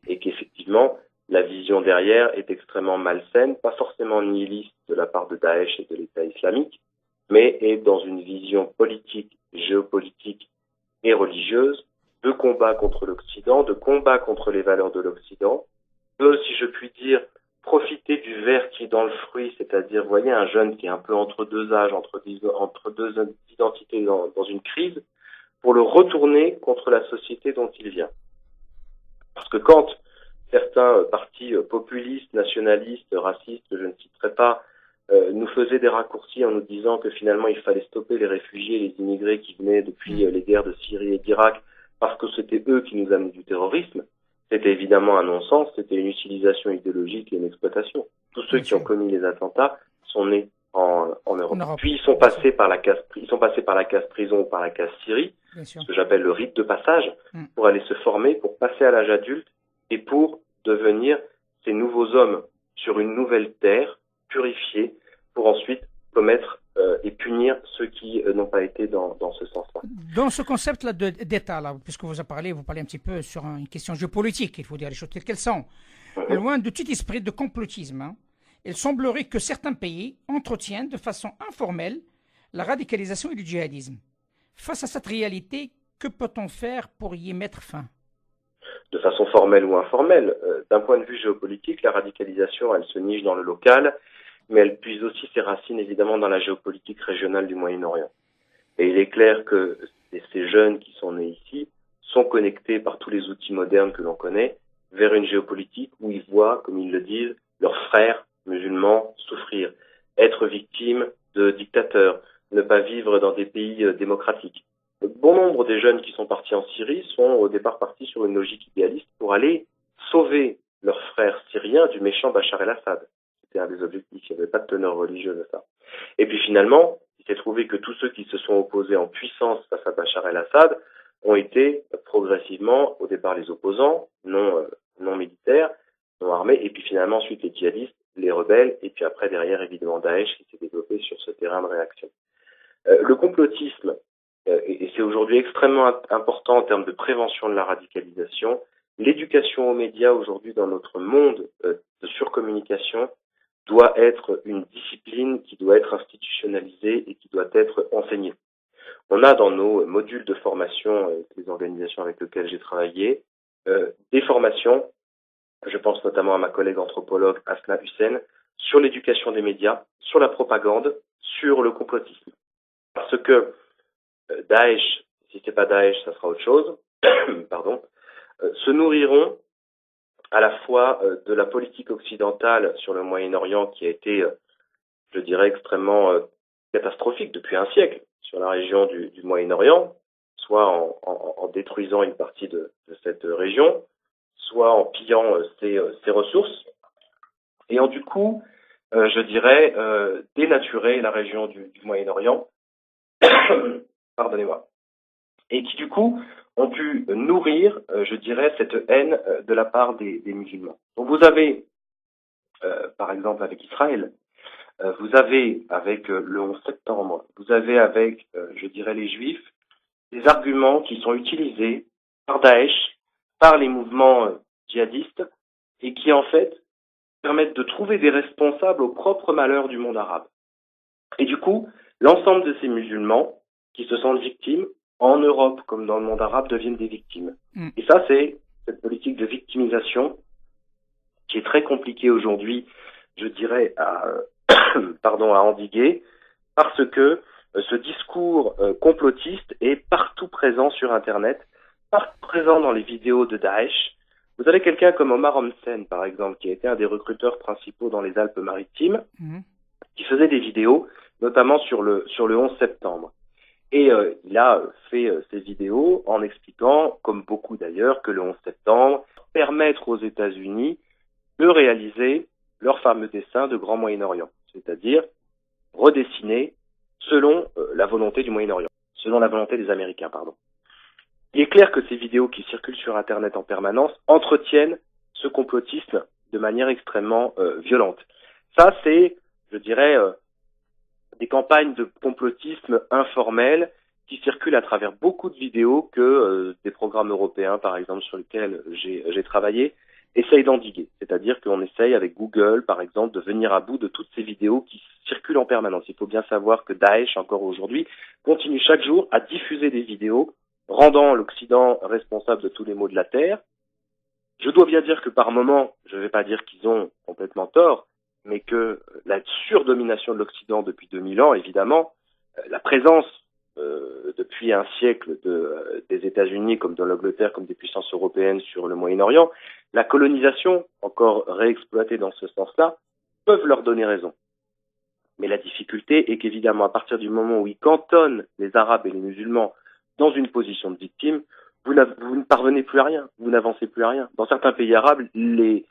est qu'effectivement, la vision derrière est extrêmement malsaine, pas forcément nihiliste de la part de Daesh et de l'État islamique, mais est dans une vision politique, géopolitique et religieuse de combat contre l'Occident, de combat contre les valeurs de l'Occident, de, si je puis dire, profiter du ver qui est dans le fruit, c'est-à-dire, vous voyez, un jeune qui est un peu entre deux âges, entre deux identités dans une crise, pour le retourner contre la société dont il vient. Parce que quand certains partis populistes, nationalistes, racistes, que je ne citerai pas, nous faisait des raccourcis en nous disant que finalement il fallait stopper les réfugiés et les immigrés qui venaient depuis les guerres de Syrie et d'Irak parce que c'était eux qui nous amenaient du terrorisme, c'était évidemment un non-sens, c'était une utilisation idéologique et une exploitation. Tous ceux qui ont commis les attentats sont nés en Europe. Puis ils sont passés par la case prison ou par la case Syrie, ce que j'appelle le rite de passage, pour aller se former, pour passer à l'âge adulte et pour devenir ces nouveaux hommes sur une nouvelle terre, purifiés, pour ensuite commettre et punir ceux qui n'ont pas été dans ce sens-là. Dans ce concept-là d'État, là, puisque vous parlez un petit peu sur une question géopolitique, il faut dire les choses telles qu'elles sont. Loin de tout esprit de complotisme, hein, il semblerait que certains pays entretiennent de façon informelle la radicalisation et le djihadisme. Face à cette réalité, que peut-on faire pour y mettre fin? De façon formelle ou informelle, d'un point de vue géopolitique, la radicalisation, elle se niche dans le local, mais elle puise aussi ses racines évidemment dans la géopolitique régionale du Moyen-Orient. Et il est clair que ces jeunes qui sont nés ici sont connectés par tous les outils modernes que l'on connaît vers une géopolitique où ils voient, comme ils le disent, leurs frères musulmans souffrir, être victimes de dictateurs, ne pas vivre dans des pays démocratiques. Bon nombre des jeunes qui sont partis en Syrie sont au départ partis sur une logique idéaliste pour aller sauver leurs frères syriens du méchant Bachar el-Assad. C'était un des objectifs, il n'y avait pas de teneur religieuse à ça. Et puis finalement, il s'est trouvé que tous ceux qui se sont opposés en puissance face à Bachar el-Assad ont été progressivement, au départ les opposants, non militaires, non armés, et puis finalement ensuite les djihadistes, les rebelles, et puis après derrière évidemment Daesh qui s'est développé sur ce terrain de réaction. Le complotisme, et c'est aujourd'hui extrêmement important en termes de prévention de la radicalisation, l'éducation aux médias aujourd'hui dans notre monde de surcommunication doit être une discipline qui doit être institutionnalisée et qui doit être enseignée. On a dans nos modules de formation, les organisations avec lesquelles j'ai travaillé, des formations, je pense notamment à ma collègue anthropologue Asna Hussein, sur l'éducation des médias, sur la propagande, sur le complotisme. Parce que Daesh, si c'est pas Daesh, ça sera autre chose, pardon, se nourriront à la fois de la politique occidentale sur le Moyen-Orient qui a été, je dirais, extrêmement catastrophique depuis un siècle sur la région du Moyen-Orient, soit en détruisant une partie de cette région, soit en pillant ses ressources, et ont du coup, je dirais, dénaturé la région du Moyen-Orient, pardonnez-moi, et qui du coup ont pu nourrir, je dirais, cette haine de la part des musulmans. Donc vous avez, par exemple avec Israël, vous avez avec le 11 septembre, vous avez avec, je dirais, les Juifs, des arguments qui sont utilisés par Daesh, par les mouvements djihadistes, et qui en fait permettent de trouver des responsables au propre malheur du monde arabe. Et du coup, l'ensemble de ces musulmans qui se sentent victimes, en Europe comme dans le monde arabe, deviennent des victimes. Et ça, c'est cette politique de victimisation qui est très compliquée aujourd'hui, je dirais, à endiguer, parce que ce discours complotiste est partout présent sur Internet, partout présent dans les vidéos de Daesh. Vous avez quelqu'un comme Omar Homsen, par exemple, qui a été un des recruteurs principaux dans les Alpes-Maritimes, qui faisait des vidéos, notamment sur le 11 septembre. Et il a fait ces vidéos en expliquant, comme beaucoup d'ailleurs, que le 11 septembre, permettre aux États-Unis de réaliser leur fameux dessin de Grand Moyen-Orient, c'est-à-dire redessiner selon la volonté du Moyen-Orient, selon la volonté des Américains, pardon. Il est clair que ces vidéos qui circulent sur Internet en permanence entretiennent ce complotisme de manière extrêmement violente. Ça, c'est, je dirais, des campagnes de complotisme informel qui circulent à travers beaucoup de vidéos que des programmes européens, par exemple, sur lesquels j'ai travaillé, essayent d'endiguer. C'est-à-dire qu'on essaye avec Google, par exemple, de venir à bout de toutes ces vidéos qui circulent en permanence. Il faut bien savoir que Daesh, encore aujourd'hui, continue chaque jour à diffuser des vidéos rendant l'Occident responsable de tous les maux de la Terre. Je dois bien dire que par moment, je ne vais pas dire qu'ils ont complètement tort, mais que la surdomination de l'Occident depuis 2000 ans, évidemment, la présence depuis un siècle des États-Unis, comme de l'Angleterre, comme des puissances européennes sur le Moyen-Orient, la colonisation, encore réexploitée dans ce sens-là, peuvent leur donner raison. Mais la difficulté est qu'évidemment, à partir du moment où ils cantonnent les Arabes et les musulmans dans une position de victime, vous ne parvenez plus à rien, vous n'avancez plus à rien. Dans certains pays arabes, les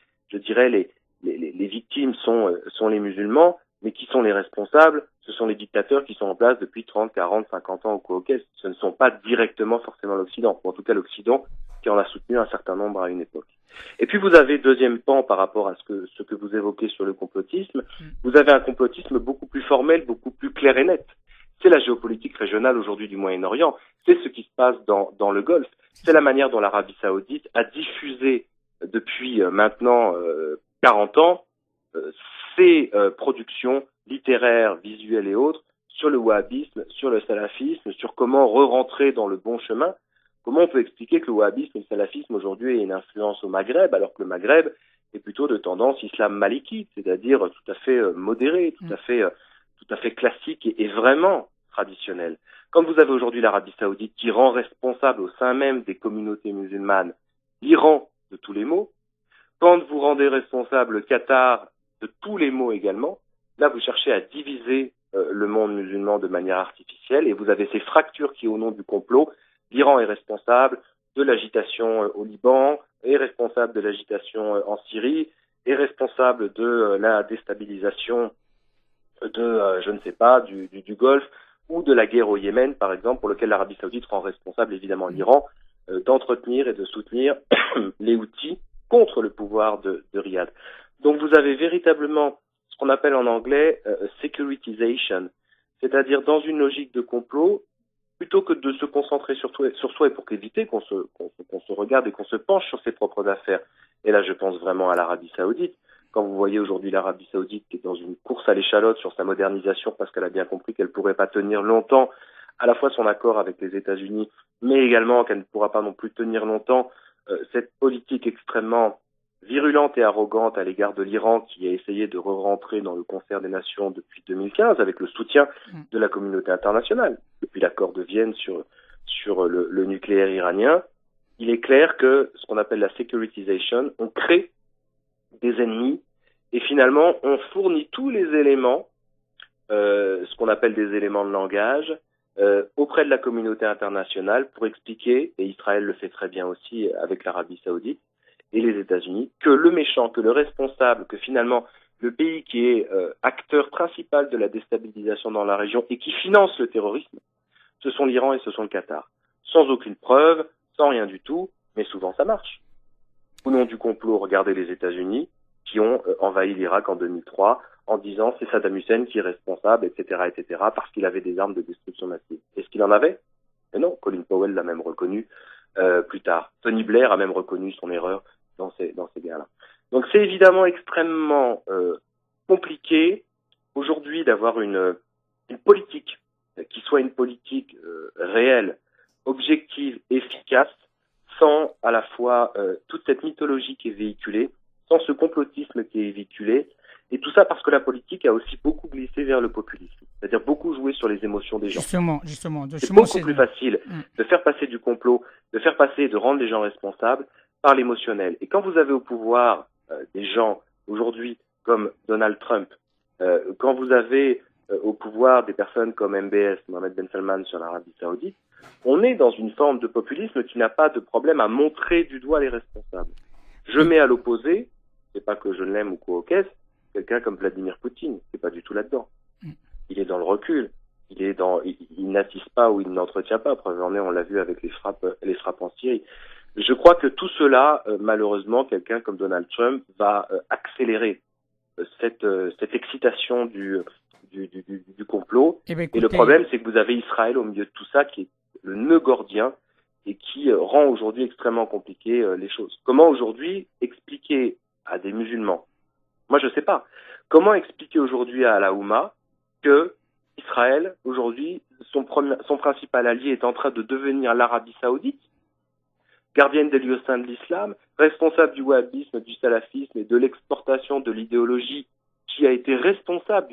victimes sont les musulmans, mais qui sont les responsables? Ce sont les dictateurs qui sont en place depuis 30, 40, 50 ans au Caucase. Ce ne sont pas directement forcément l'Occident, ou en tout cas l'Occident qui en a soutenu un certain nombre à une époque. Et puis vous avez deuxième pan par rapport à ce que vous évoquez sur le complotisme, vous avez un complotisme beaucoup plus formel, beaucoup plus clair et net. C'est la géopolitique régionale aujourd'hui du Moyen-Orient, c'est ce qui se passe dans le Golfe, c'est la manière dont l'Arabie Saoudite a diffusé depuis maintenant 40 ans ses productions littéraires, visuelles et autres sur le wahhabisme, sur le salafisme, sur comment re-rentrer dans le bon chemin. Comment on peut expliquer que le wahhabisme et le salafisme aujourd'hui aient une influence au Maghreb, alors que le Maghreb est plutôt de tendance islam malikite, c'est-à-dire tout à fait modéré, tout à fait classique et vraiment traditionnel. Comme vous avez aujourd'hui l'Arabie Saoudite qui rend responsable au sein même des communautés musulmanes l'Iran de tous les maux, quand vous rendez responsable le Qatar de tous les maux également, là vous cherchez à diviser le monde musulman de manière artificielle et vous avez ces fractures qui, au nom du complot, l'Iran est responsable de l'agitation au Liban, est responsable de l'agitation en Syrie, est responsable de la déstabilisation je ne sais pas, du Golfe ou de la guerre au Yémen, par exemple, pour lequel l'Arabie Saoudite rend responsable évidemment l'Iran d'entretenir et de soutenir les Houthis contre le pouvoir de Riyad. Donc vous avez véritablement ce qu'on appelle en anglais securitization, c'est-à-dire dans une logique de complot, plutôt que de se concentrer sur soi et pour éviter qu'on se regarde et qu'on se penche sur ses propres affaires. Et là, je pense vraiment à l'Arabie Saoudite. Quand vous voyez aujourd'hui l'Arabie Saoudite qui est dans une course à l'échalote sur sa modernisation parce qu'elle a bien compris qu'elle ne pourrait pas tenir longtemps à la fois son accord avec les États-Unis, mais également qu'elle ne pourra pas non plus tenir longtemps cette politique extrêmement virulente et arrogante à l'égard de l'Iran qui a essayé de re-rentrer dans le concert des nations depuis 2015 avec le soutien de la communauté internationale. Depuis l'accord de Vienne sur le nucléaire iranien, il est clair que ce qu'on appelle la securitization, on crée des ennemis et finalement on fournit tous les éléments, ce qu'on appelle des éléments de langage, auprès de la communauté internationale pour expliquer, et Israël le fait très bien aussi avec l'Arabie Saoudite et les États-Unis, que le méchant, que le responsable, que finalement le pays qui est acteur principal de la déstabilisation dans la région et qui finance le terrorisme, ce sont l'Iran et ce sont le Qatar. Sans aucune preuve, sans rien du tout, mais souvent ça marche. Au nom du complot, regardez les États-Unis qui ont envahi l'Irak en 2003 en disant c'est Saddam Hussein qui est responsable, etc., parce qu'il avait des armes de destruction massive. Est-ce qu'il en avait? Mais non, Colin Powell l'a même reconnu plus tard. Tony Blair a même reconnu son erreur dans ces guerres-là. Donc c'est évidemment extrêmement compliqué aujourd'hui d'avoir une politique qui soit une politique réelle, objective, efficace, sans à la fois toute cette mythologie qui est véhiculée, sans ce complotisme qui est véhiculé, et tout ça parce que la politique a aussi beaucoup glissé vers le populisme, c'est-à-dire beaucoup joué sur les émotions des gens. Justement, c'est beaucoup plus facile de faire passer du complot, de faire passer et de rendre les gens responsables par l'émotionnel. Et quand vous avez au pouvoir des gens aujourd'hui comme Donald Trump, quand vous avez au pouvoir des personnes comme MBS, Mohamed Ben Salman sur l'Arabie Saoudite, on est dans une forme de populisme qui n'a pas de problème à montrer du doigt les responsables. Je mets à l'opposé, c'est pas que je l'aime ou quoi au caisse, quelqu'un comme Vladimir Poutine, c'est pas du tout là-dedans. Il est dans le recul, il n'assiste pas ou il n'entretient pas. Preuve en est, on l'a vu avec les frappes en Syrie. Je crois que tout cela, malheureusement, quelqu'un comme Donald Trump va accélérer cette excitation du complot. Et le problème, c'est que vous avez Israël au milieu de tout ça, qui est le nœud gordien et qui rend aujourd'hui extrêmement compliqué les choses. Comment aujourd'hui expliquer à des musulmans, moi je sais pas, comment expliquer aujourd'hui à la Oumma que Israël, aujourd'hui, son principal allié est en train de devenir l'Arabie Saoudite, gardienne des lieux saints de l'islam, responsable du wahhabisme, du salafisme et de l'exportation de l'idéologie qui a été responsable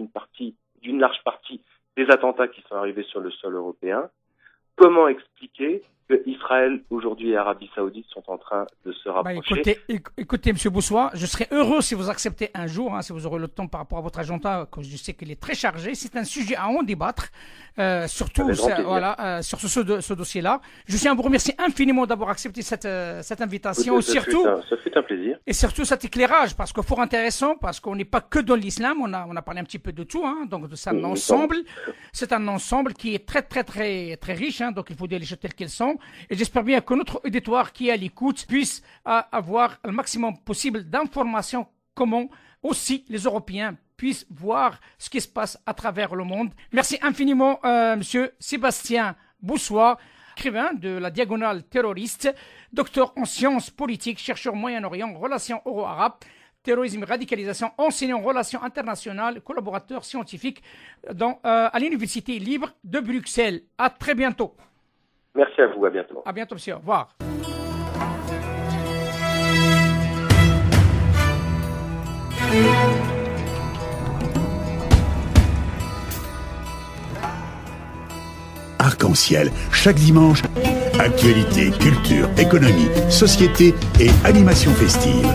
d'une large partie des attentats qui sont arrivés sur le sol européen, comment expliquer que Israël aujourd'hui et Arabie Saoudite sont en train de se rapprocher. Écoutez, M. Boussois, je serais heureux si vous acceptez un jour, si vous aurez le temps par rapport à votre agenda, que je sais qu'il est très chargé. C'est un sujet à en débattre, surtout sur ce dossier-là. Je tiens à vous remercier infiniment d'avoir accepté cette invitation. Ça fut un plaisir. Et surtout cet éclairage, parce que fort intéressant, parce qu'on n'est pas que dans l'islam, on a parlé un petit peu de tout, donc c'est un ensemble. C'est un ensemble qui est très, très, très, très riche, donc il faut dire les choses telles qu'elles sont. Et j'espère bien que notre auditoire qui est à l'écoute puisse avoir le maximum possible d'informations, comment aussi les Européens puissent voir ce qui se passe à travers le monde. Merci infiniment, Monsieur Sébastien Boussois, écrivain de la Diagonale terroriste, docteur en sciences politiques, chercheur Moyen-Orient, relations euro-arabes, terrorisme et radicalisation, enseignant en relations internationales, collaborateur scientifique à l'Université libre de Bruxelles. À très bientôt. Merci à vous, à bientôt. À bientôt, monsieur. Au revoir. Arc-en-ciel, chaque dimanche, actualité, culture, économie, société et animation festive.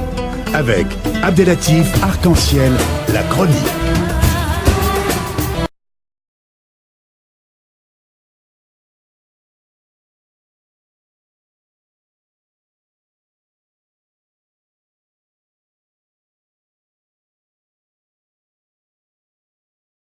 Avec Abdelatif Arc-en-ciel, la chronique.